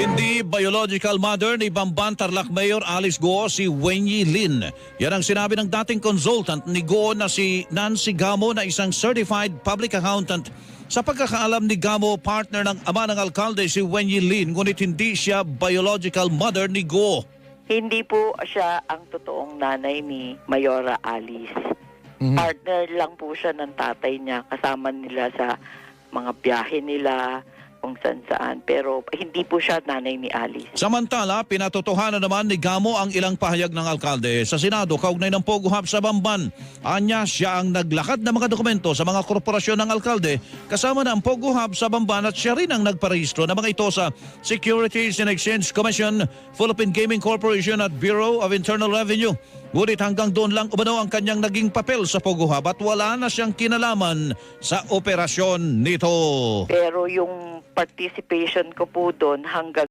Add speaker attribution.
Speaker 1: Hindi biological mother ni Bamban Tarlac Mayor Alice Go si Wenyi Lin. Yan ang sinabi ng dating consultant ni Go na si Nancy Gamo na isang certified public accountant. Sa pagkakaalam ni Gamo, partner ng ama ng alkalde si Wenyi Lin, ngunit hindi siya biological mother ni Go.
Speaker 2: Hindi po siya ang totoong nanay ni Mayora Alice. Partner lang po siya ng tatay niya, kasama nila sa mga biyahe nila, kung saan-saan. Pero hindi po siya nanay ni Alice.
Speaker 1: Samantala, pinatotohanan naman ni Gamo ang ilang pahayag ng alkalde sa Senado kaugnay ng Pogo Hub sa Bamban. Anya, siya ang naglakad ng mga dokumento sa mga korporasyon ng alkalde kasama na ang Pogo Hub sa Bamban at siya rin ang nagparehistro ng mga ito sa Securities and Exchange Commission, Philippine Gaming Corporation at Bureau of Internal Revenue. Ngunit hanggang doon lang umano ang kanyang naging papel sa Pogo Hub at wala na siyang kinalaman sa operasyon nito.
Speaker 2: Pero yung participation ko po doon hanggang